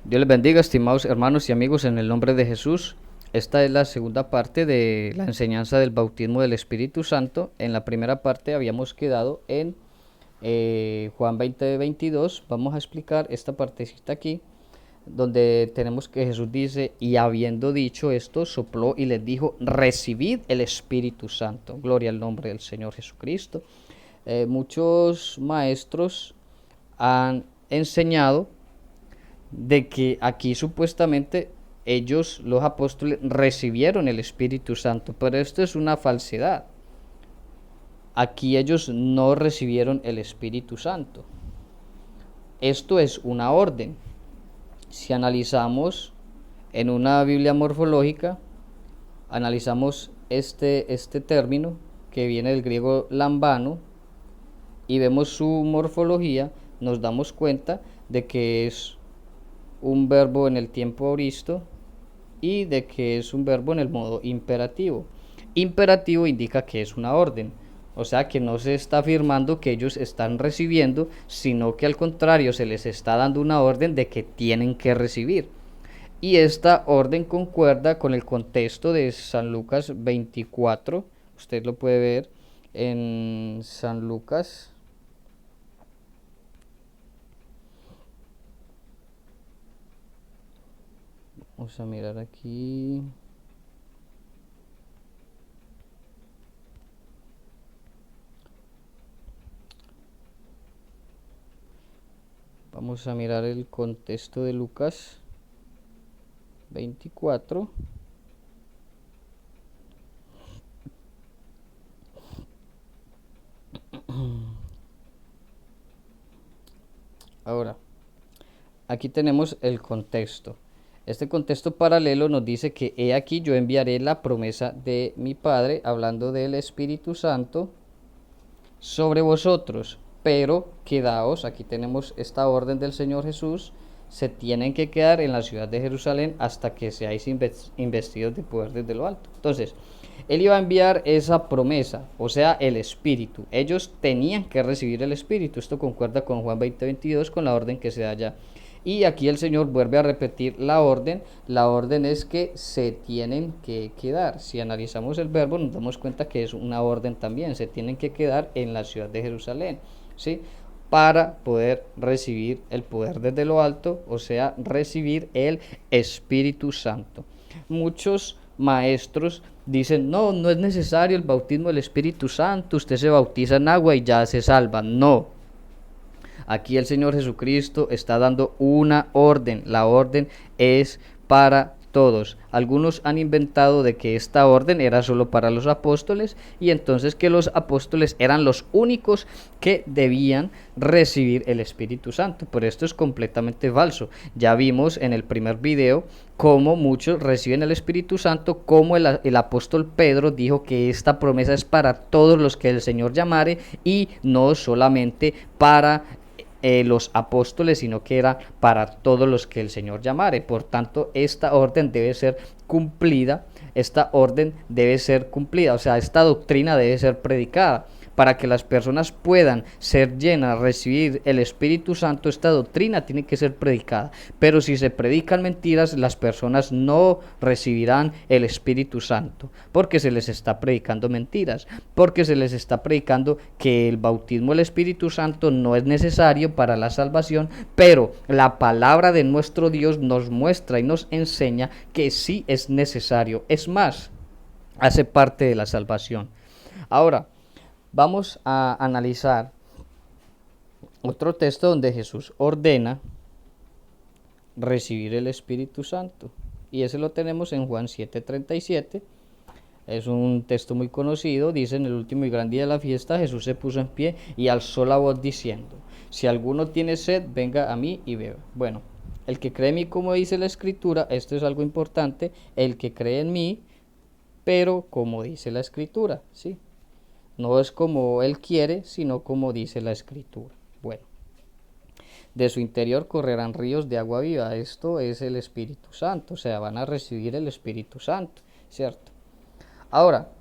Dios les bendiga, estimados hermanos y amigos, en el nombre de Jesús. Esta es la segunda parte de la enseñanza del bautismo del Espíritu Santo. En la primera parte habíamos quedado en Juan 20:22. Vamos a explicar esta partecita aquí, donde tenemos que Jesús dice, y habiendo dicho esto, sopló y les dijo, recibid el Espíritu Santo. Gloria al nombre del Señor Jesucristo. Muchos maestros han enseñado de que aquí supuestamente ellos, los apóstoles, recibieron el Espíritu Santo, pero esto es una falsedad. Aquí ellos no recibieron el Espíritu Santo. Esto es una orden. Si analizamos en una Biblia morfológica, analizamos este término que viene del griego lambano y vemos su morfología, nos damos cuenta de que es un verbo en el tiempo auristo y de que es un verbo en el modo imperativo. Imperativo indica que es una orden, o sea que no se está afirmando que ellos están recibiendo, sino que al contrario se les está dando una orden de que tienen que recibir. Y esta orden concuerda con el contexto de San Lucas 24, usted lo puede ver en San Lucas. Vamos a mirar aquí. Vamos a mirar el contexto de Lucas 24. Ahora, aquí tenemos el contexto. Este contexto paralelo nos dice que he aquí yo enviaré la promesa de mi Padre, hablando del Espíritu Santo, sobre vosotros, pero quedaos, aquí tenemos esta orden del Señor Jesús, se tienen que quedar en la ciudad de Jerusalén hasta que seáis investidos de poder desde lo alto. Entonces, él iba a enviar esa promesa, o sea, el Espíritu. Ellos tenían que recibir el Espíritu. Esto concuerda con Juan 20:22, con la orden que se da allá. Y aquí el Señor vuelve a repetir la orden. La orden es que se tienen que quedar. Si analizamos el verbo nos damos cuenta que es una orden también. Se tienen que quedar en la ciudad de Jerusalén, ¿sí? Para poder recibir el poder desde lo alto, o sea, recibir el Espíritu Santo. Muchos maestros dicen, no, no es necesario el bautismo del Espíritu Santo, usted se bautiza en agua y ya se salva. No, aquí el Señor Jesucristo está dando una orden. La orden es para todos. Algunos han inventado de que esta orden era solo para los apóstoles y entonces que los apóstoles eran los únicos que debían recibir el Espíritu Santo. Pero esto es completamente falso. Ya vimos en el primer video cómo muchos reciben el Espíritu Santo, como el apóstol Pedro dijo que esta promesa es para todos los que el Señor llamare y no solamente para los apóstoles, sino que era para todos los que el Señor llamare. Por tanto, esta orden debe ser cumplida, o sea, esta doctrina debe ser predicada. Para que las personas puedan ser llenas, recibir el Espíritu Santo, esta doctrina tiene que ser predicada. Pero si se predican mentiras, las personas no recibirán el Espíritu Santo, porque se les está predicando mentiras, porque se les está predicando que el bautismo del Espíritu Santo no es necesario para la salvación, pero la palabra de nuestro Dios nos muestra y nos enseña que sí es necesario. Es más, hace parte de la salvación. Ahora, vamos a analizar otro texto donde Jesús ordena recibir el Espíritu Santo. Y ese lo tenemos en Juan 7:37. Es un texto muy conocido. Dice, en el último y gran día de la fiesta, Jesús se puso en pie y alzó la voz diciendo, si alguno tiene sed, venga a mí y beba. Bueno, el que cree en mí, como dice la Escritura, esto es algo importante, el que cree en mí, pero como dice la Escritura, ¿sí? No es como él quiere, sino como dice la Escritura. Bueno, de su interior correrán ríos de agua viva. Esto es el Espíritu Santo, o sea, van a recibir el Espíritu Santo, ¿cierto? Ahora,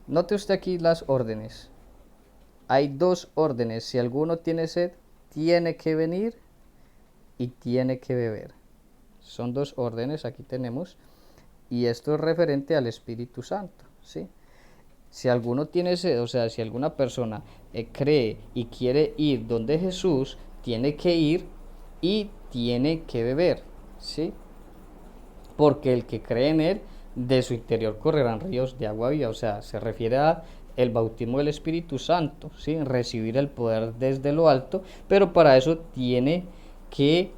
note usted aquí las órdenes. Hay dos órdenes. Si alguno tiene sed, tiene que venir y tiene que beber, Son dos órdenes, aquí tenemos, y esto es referente al Espíritu Santo, ¿sí? Si alguno tiene sed, o sea, si alguna persona cree y quiere ir donde Jesús, tiene que ir y tiene que beber, ¿sí? Porque el que cree en él, de su interior correrán ríos de agua viva, o sea, se refiere a el bautismo del Espíritu Santo, ¿sí? Recibir el poder desde lo alto, pero para eso tiene que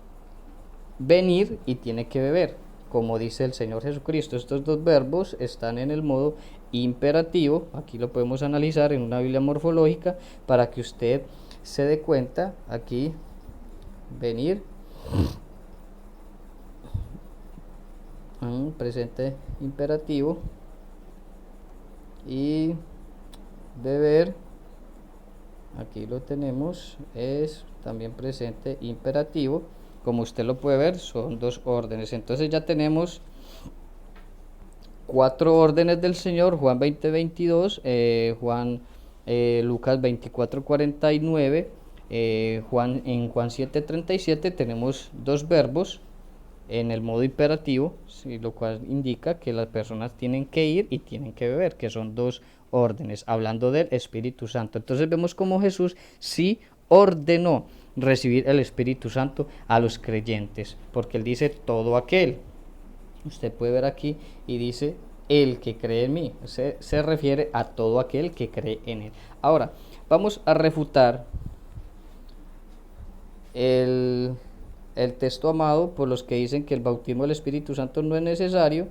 venir y tiene que beber, como dice el Señor Jesucristo. Estos dos verbos están en el modo imperativo, aquí lo podemos analizar en una Biblia morfológica para que usted se dé cuenta. Aquí venir, presente imperativo, y beber, aquí lo tenemos, es también presente imperativo. Como usted lo puede ver, son dos órdenes. Entonces ya tenemos 4 órdenes del Señor: Juan 20:22, Lucas 24:49, en Juan 7:37 tenemos dos verbos en el modo imperativo, ¿sí? Lo cual indica que las personas tienen que ir y tienen que beber, que son dos órdenes, hablando del Espíritu Santo. Entonces vemos cómo Jesús sí ordenó recibir el Espíritu Santo a los creyentes, porque él dice todo aquel. Usted puede ver aquí y dice el que cree en mí, se refiere a todo aquel que cree en él. Ahora vamos a refutar el texto amado por los que dicen que el bautismo del Espíritu Santo no es necesario.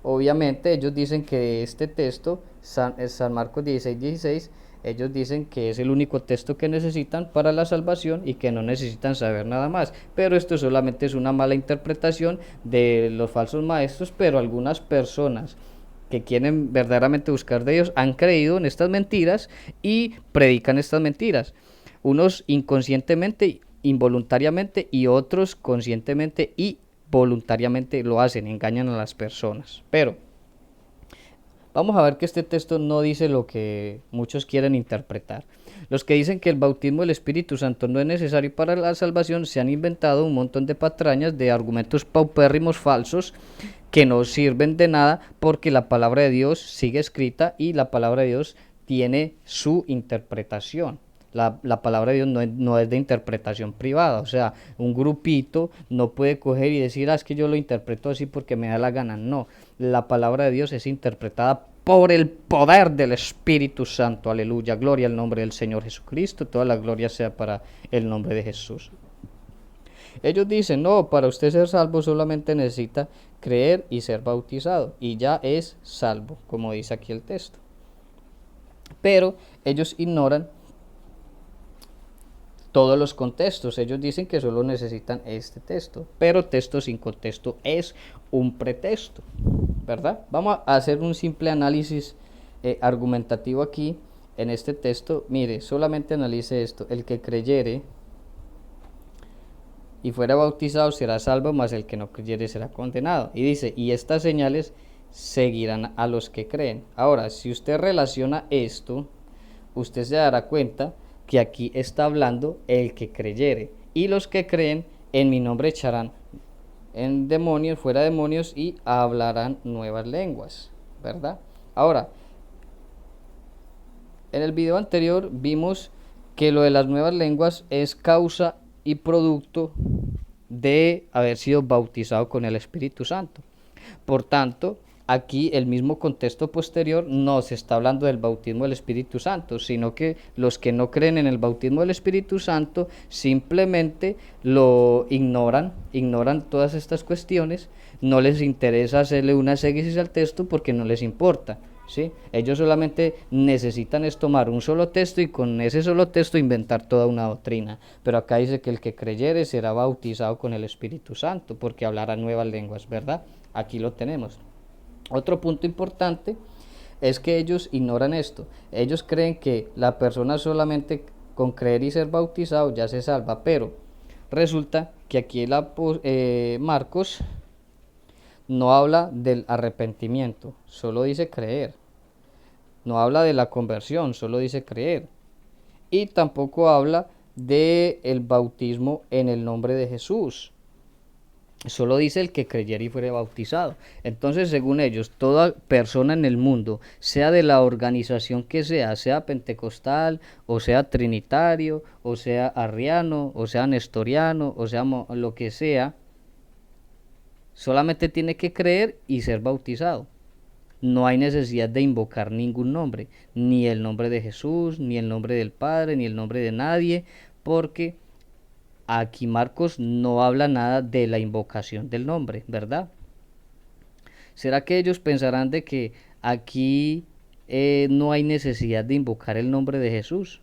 Obviamente ellos dicen que este texto, San Marcos 16:16, ellos dicen que es el único texto que necesitan para la salvación y que no necesitan saber nada más. Pero esto solamente es una mala interpretación de los falsos maestros, pero algunas personas que quieren verdaderamente buscar de Dios han creído en estas mentiras y predican estas mentiras. Unos inconscientemente, involuntariamente, y otros conscientemente y voluntariamente lo hacen, engañan a las personas. Pero vamos a ver que este texto no dice lo que muchos quieren interpretar. Los que dicen que el bautismo del Espíritu Santo no es necesario para la salvación se han inventado un montón de patrañas, de argumentos paupérrimos falsos que no sirven de nada, porque la palabra de Dios sigue escrita y la palabra de Dios tiene su interpretación. La palabra de Dios no es de interpretación privada, o sea, un grupito no puede coger y decir, es que yo lo interpreto así porque me da la gana. No, la palabra de Dios es interpretada por el poder del Espíritu Santo. Aleluya, gloria al nombre del Señor Jesucristo, toda la gloria sea para el nombre de Jesús. Ellos dicen, no, para usted ser salvo solamente necesita creer y ser bautizado y ya es salvo, como dice aquí el texto. Pero ellos ignoran todos los contextos. Ellos dicen que solo necesitan este texto, pero texto sin contexto es un pretexto, ¿verdad? Vamos a hacer un simple análisis argumentativo aquí en este texto. Mire, solamente analice esto: el que creyere y fuera bautizado será salvo, mas el que no creyere será condenado. Y dice, y estas señales seguirán a los que creen. Ahora, si usted relaciona esto, usted se dará cuenta que aquí está hablando el que creyere, y los que creen en mi nombre echarán en demonios, fuera demonios, y hablarán nuevas lenguas, ¿verdad? Ahora, en el video anterior vimos que lo de las nuevas lenguas es causa y producto de haber sido bautizado con el Espíritu Santo. Por tanto, aquí el mismo contexto posterior no se está hablando del bautismo del Espíritu Santo, sino que los que no creen en el bautismo del Espíritu Santo simplemente lo ignoran todas estas cuestiones, no les interesa hacerle una exégesis al texto porque no les importa, ¿sí? Ellos solamente necesitan es tomar un solo texto y con ese solo texto inventar toda una doctrina. Pero acá dice que el que creyere será bautizado con el Espíritu Santo porque hablará nuevas lenguas, ¿verdad? Aquí lo tenemos. Otro punto importante es que ellos ignoran esto. Ellos creen que la persona solamente con creer y ser bautizado ya se salva, pero resulta que aquí Marcos no habla del arrepentimiento, solo dice creer. No habla de la conversión, solo dice creer. Y tampoco habla del bautismo en el nombre de Jesús. Solo dice el que creyera y fuere bautizado. Entonces, según ellos, toda persona en el mundo, sea de la organización que sea pentecostal, o sea trinitario, o sea arriano, o sea nestoriano, o sea lo que sea, solamente tiene que creer y ser bautizado. No hay necesidad de invocar ningún nombre, ni el nombre de Jesús, ni el nombre del Padre, ni el nombre de nadie, porque aquí Marcos no habla nada de la invocación del nombre, ¿verdad? ¿Será que ellos pensarán de que aquí no hay necesidad de invocar el nombre de Jesús?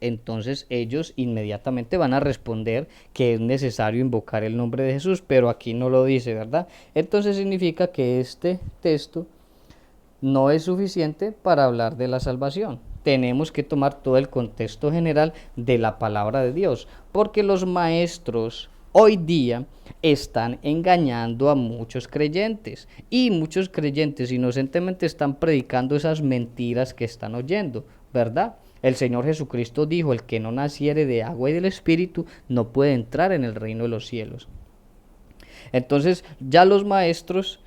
Entonces ellos inmediatamente van a responder que es necesario invocar el nombre de Jesús, pero aquí no lo dice, ¿verdad? Entonces significa que este texto no es suficiente para hablar de la salvación. Tenemos que tomar todo el contexto general de la palabra de Dios, porque los maestros hoy día están engañando a muchos creyentes y muchos creyentes inocentemente están predicando esas mentiras que están oyendo, ¿verdad? El Señor Jesucristo dijo, el que no naciere de agua y del Espíritu no puede entrar en el reino de los cielos. Entonces ya los maestros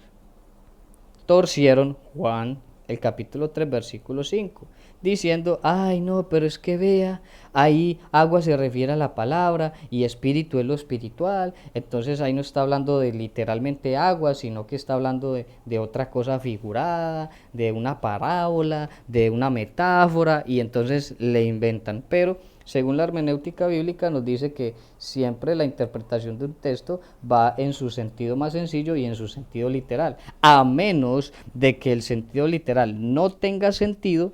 torcieron Juan el capítulo 3 versículo 5 diciendo, ay no, pero es que vea, ahí agua se refiere a la palabra y espíritu es lo espiritual, entonces ahí no está hablando de literalmente agua, sino que está hablando de otra cosa figurada, de una parábola, de una metáfora, y entonces le inventan, pero según la hermenéutica bíblica nos dice que siempre la interpretación de un texto va en su sentido más sencillo y en su sentido literal, a menos de que el sentido literal no tenga sentido,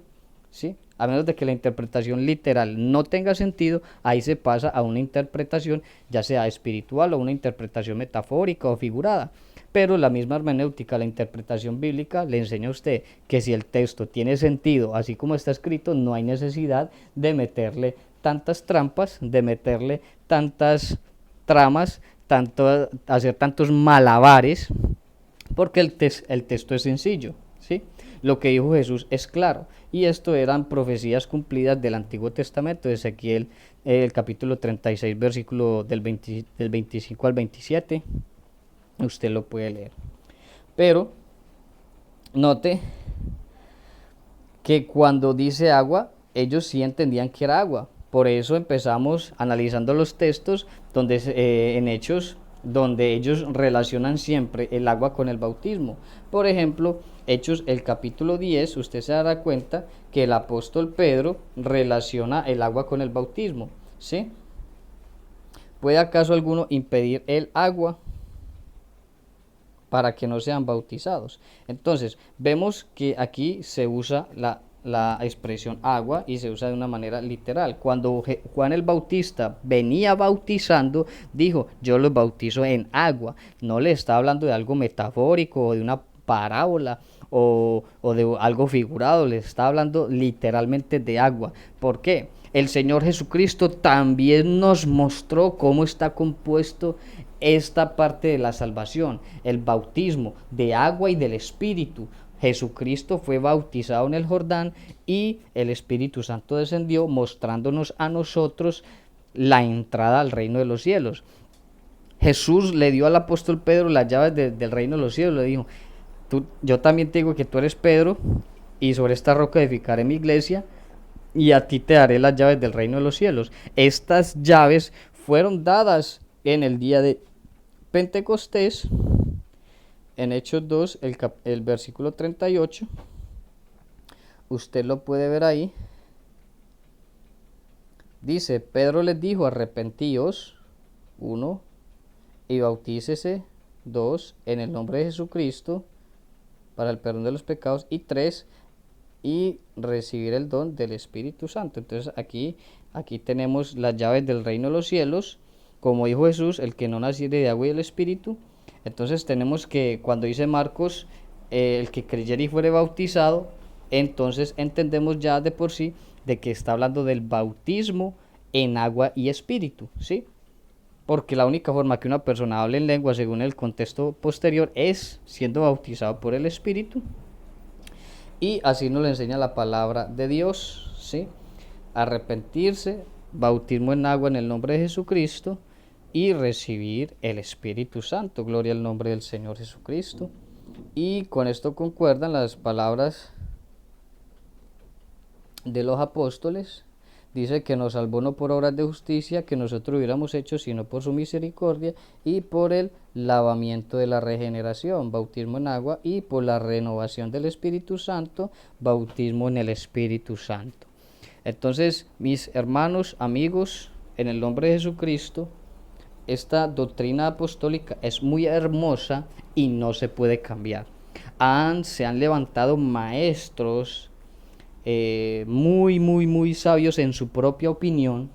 ¿sí? A menos de que la interpretación literal no tenga sentido, ahí se pasa a una interpretación ya sea espiritual o una interpretación metafórica o figurada. Pero la misma hermenéutica, la interpretación bíblica, le enseña a usted que si el texto tiene sentido, así como está escrito, no hay necesidad de meterle tantas trampas, de meterle tantas tramas, hacer tantos malabares, porque el texto es sencillo, ¿sí? Lo que dijo Jesús es claro, y esto eran profecías cumplidas del Antiguo Testamento, de Ezequiel, el capítulo 36, versículo del 25 al 27, usted lo puede leer. Pero note que cuando dice agua, ellos sí entendían que era agua. Por eso empezamos analizando los textos donde en Hechos, donde ellos relacionan siempre el agua con el bautismo. Por ejemplo, Hechos el capítulo 10, usted se dará cuenta que el apóstol Pedro relaciona el agua con el bautismo, ¿sí? ¿Puede acaso alguno impedir el agua para que no sean bautizados? Entonces, vemos que aquí se usa la expresión agua y se usa de una manera literal. Cuando Juan el Bautista venía bautizando, dijo, yo los bautizo en agua. No le está hablando de algo metafórico o de una parábola o de algo figurado, le está hablando literalmente de agua. ¿Por qué? El Señor Jesucristo también nos mostró cómo está compuesto esta parte de la salvación, el bautismo de agua y del Espíritu. Jesucristo fue bautizado en el Jordán y el Espíritu Santo descendió mostrándonos a nosotros la entrada al reino de los cielos. Jesús le dio al apóstol Pedro las llaves del reino de los cielos, le dijo, yo también te digo que tú eres Pedro y sobre esta roca edificaré mi iglesia y a ti te daré las llaves del reino de los cielos. Estas llaves fueron dadas en el día de Pentecostés, en Hechos 2, el versículo 38, usted lo puede ver ahí, dice, Pedro les dijo, arrepentíos, 1, y bautícese, 2, en el nombre de Jesucristo, para el perdón de los pecados, y 3, y recibir el don del Espíritu Santo. Entonces aquí tenemos las llaves del reino de los cielos, como dijo Jesús, el que no naciere de agua y del Espíritu. Entonces tenemos que, cuando dice Marcos, el que creyere y fuere bautizado, entonces entendemos ya de por sí de que está hablando del bautismo en agua y espíritu, ¿sí? Porque la única forma que una persona hable en lengua, según el contexto posterior, es siendo bautizado por el Espíritu. Y así nos lo enseña la palabra de Dios, ¿sí? Arrepentirse, bautismo en agua en el nombre de Jesucristo, y recibir el Espíritu Santo. Gloria al nombre del Señor Jesucristo. Y con esto concuerdan las palabras de los apóstoles. Dice que nos salvó no por obras de justicia que nosotros hubiéramos hecho, sino por su misericordia y por el lavamiento de la regeneración, bautismo en agua, y por la renovación del Espíritu Santo, bautismo en el Espíritu Santo. Entonces, mis hermanos, amigos, en el nombre de Jesucristo, esta doctrina apostólica es muy hermosa y no se puede cambiar. Se han levantado maestros muy sabios en su propia opinión,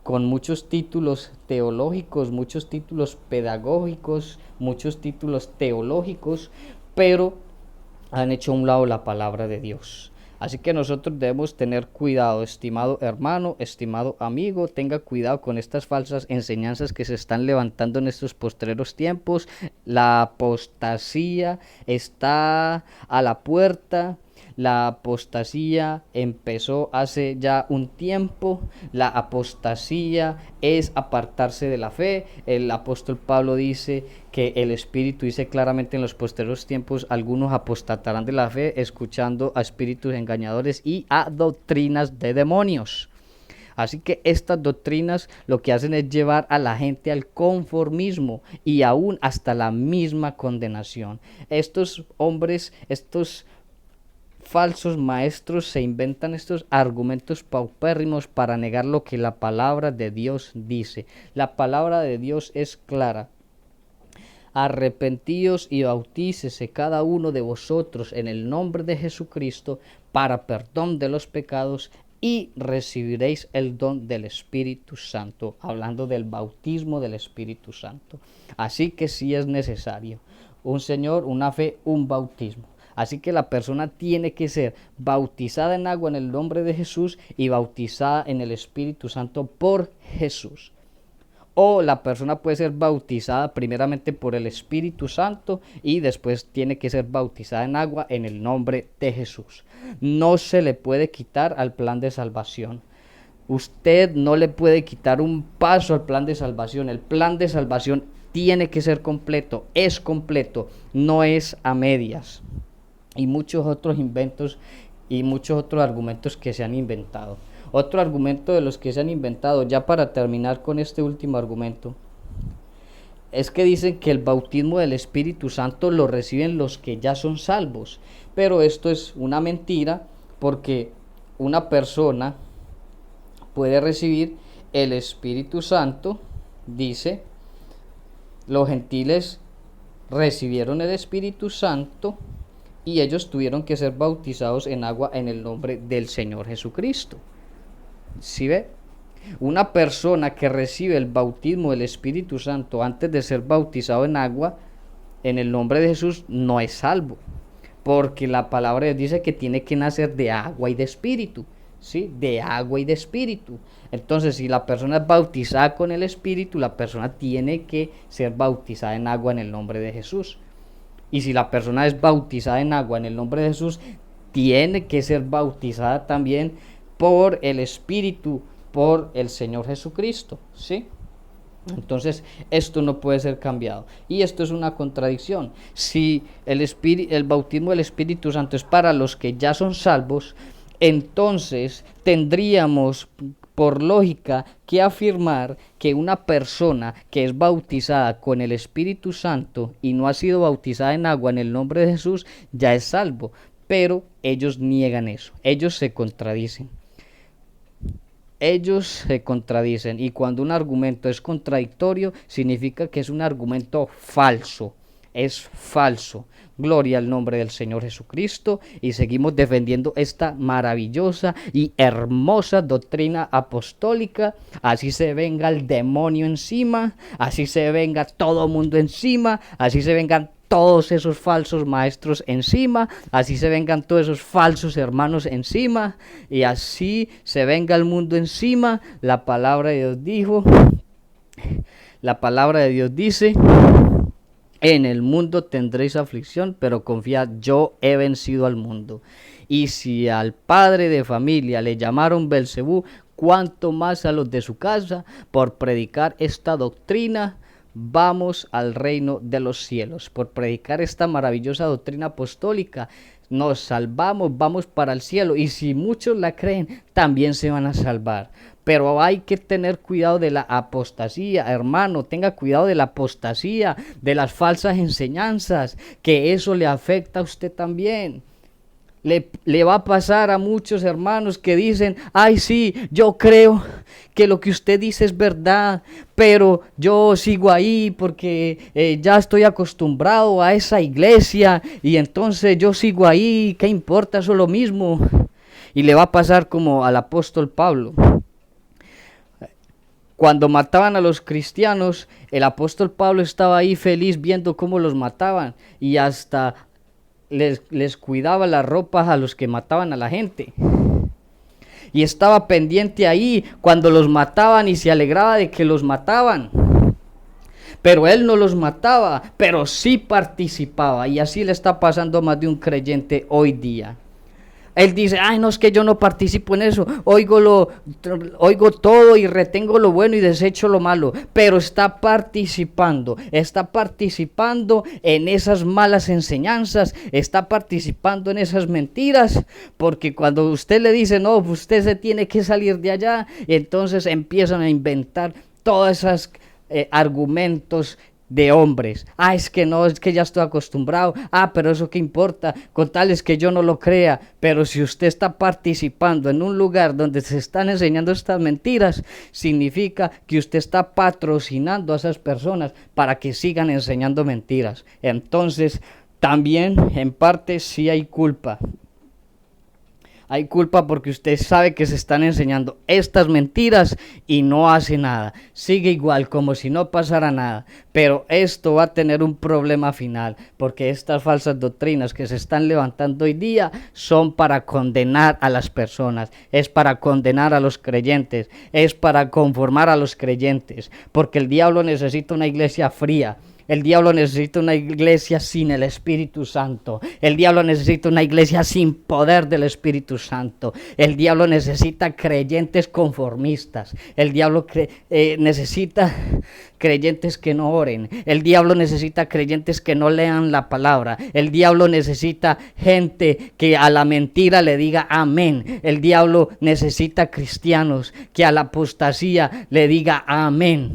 con muchos títulos teológicos, muchos títulos pedagógicos, muchos títulos teológicos, pero han hecho a un lado la palabra de Dios. Así que nosotros debemos tener cuidado, estimado hermano, estimado amigo, tenga cuidado con estas falsas enseñanzas que se están levantando en estos postreros tiempos. La apostasía está a la puerta. La apostasía empezó hace ya un tiempo. La apostasía es apartarse de la fe. El apóstol Pablo dice que el Espíritu dice claramente en los posteriores tiempos, algunos apostatarán de la fe escuchando a espíritus engañadores y a doctrinas de demonios. Así que estas doctrinas lo que hacen es llevar a la gente al conformismo y aún hasta la misma condenación. Estos hombres, estos falsos maestros se inventan estos argumentos paupérrimos para negar lo que la palabra de Dios dice. La palabra de Dios es clara. Arrepentíos y bautícese cada uno de vosotros en el nombre de Jesucristo para perdón de los pecados y recibiréis el don del Espíritu Santo, hablando del bautismo del Espíritu Santo. Así que sí es necesario un Señor, una fe, un bautismo. Así que la persona tiene que ser bautizada en agua en el nombre de Jesús y bautizada en el Espíritu Santo por Jesús. O la persona puede ser bautizada primeramente por el Espíritu Santo y después tiene que ser bautizada en agua en el nombre de Jesús. No se le puede quitar al plan de salvación. Usted no le puede quitar un paso al plan de salvación. El plan de salvación tiene que ser completo, es completo, no es a medias. Y muchos otros inventos y muchos otros argumentos que se han inventado. Otro argumento de los que se han inventado, ya para terminar con este último argumento, es que dicen que el bautismo del Espíritu Santo lo reciben los que ya son salvos. Pero esto es una mentira, porque una persona puede recibir el Espíritu Santo, dice, los gentiles recibieron el Espíritu Santo y ellos tuvieron que ser bautizados en agua en el nombre del Señor Jesucristo. ¿Sí ve? Una persona que recibe el bautismo del Espíritu Santo antes de ser bautizado en agua en el nombre de Jesús no es salvo, porque la palabra de Dios dice que tiene que nacer de agua y de espíritu, ¿sí? De agua y de espíritu. Entonces, si la persona es bautizada con el Espíritu, la persona tiene que ser bautizada en agua en el nombre de Jesús. Y si la persona es bautizada en agua en el nombre de Jesús, tiene que ser bautizada también por el Espíritu, por el Señor Jesucristo, ¿sí? Entonces, esto no puede ser cambiado. Y esto es una contradicción. Si el bautismo del Espíritu Santo es para los que ya son salvos, entonces tendríamos por lógica que afirmar que una persona que es bautizada con el Espíritu Santo y no ha sido bautizada en agua en el nombre de Jesús ya es salvo. Pero ellos niegan eso, ellos se contradicen. Ellos se contradicen, y cuando un argumento es contradictorio significa que es un argumento falso, es falso. Gloria al nombre del Señor Jesucristo, y seguimos defendiendo esta maravillosa y hermosa doctrina apostólica. Así se venga el demonio encima, así se venga todo mundo encima, así se vengan todos esos falsos maestros encima, así se vengan todos esos falsos hermanos encima, y así se venga el mundo encima. La palabra de Dios dijo, la palabra de Dios dice: en el mundo tendréis aflicción, pero confiad, yo he vencido al mundo. Y si al padre de familia le llamaron Belcebú, cuanto más a los de su casa, por predicar esta doctrina, vamos al reino de los cielos. Por predicar esta maravillosa doctrina apostólica, nos salvamos, vamos para el cielo. Y si muchos la creen, también se van a salvar. Pero hay que tener cuidado de la apostasía, hermano, tenga cuidado de la apostasía, de las falsas enseñanzas, que eso le afecta a usted también. Le va a pasar a muchos hermanos que dicen, ay sí, yo creo que lo que usted dice es verdad, pero yo sigo ahí porque ya estoy acostumbrado a esa iglesia y entonces yo sigo ahí, ¿qué importa? Eso es lo mismo. Y le va a pasar como al apóstol Pablo. Cuando mataban a los cristianos, el apóstol Pablo estaba ahí feliz viendo cómo los mataban y hasta les cuidaba las ropas a los que mataban a la gente. Y estaba pendiente ahí cuando los mataban y se alegraba de que los mataban. Pero él no los mataba, pero sí participaba. Y así le está pasando a más de un creyente hoy día. Él dice, ay, no, es que yo no participo en eso, oigo todo y retengo lo bueno y desecho lo malo, pero está participando en esas malas enseñanzas, está participando en esas mentiras, porque cuando usted le dice, no, usted se tiene que salir de allá, entonces empiezan a inventar todas esas argumentos de hombres. Es que no, es que ya estoy acostumbrado. Pero eso qué importa, con tal es que yo no lo crea. Pero si usted está participando en un lugar donde se están enseñando estas mentiras, significa que usted está patrocinando a esas personas para que sigan enseñando mentiras. Entonces, también en parte sí hay culpa. Hay culpa porque usted sabe que se están enseñando estas mentiras y no hace nada. Sigue igual, como si no pasara nada. Pero esto va a tener un problema final, porque estas falsas doctrinas que se están levantando hoy día son para condenar a las personas, es para condenar a los creyentes, es para conformar a los creyentes, porque el diablo necesita una iglesia fría. El diablo necesita una iglesia sin el Espíritu Santo. El diablo necesita una iglesia sin poder del Espíritu Santo. El diablo necesita creyentes conformistas. El diablo necesita creyentes que no oren. El diablo necesita creyentes que no lean la palabra. El diablo necesita gente que a la mentira le diga amén. El diablo necesita cristianos que a la apostasía le diga amén.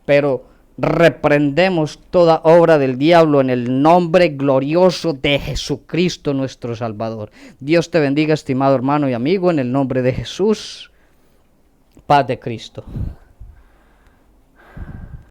Pero reprendemos toda obra del diablo en el nombre glorioso de Jesucristo nuestro Salvador. Dios te bendiga, estimado hermano y amigo, en el nombre de Jesús. Paz de Cristo.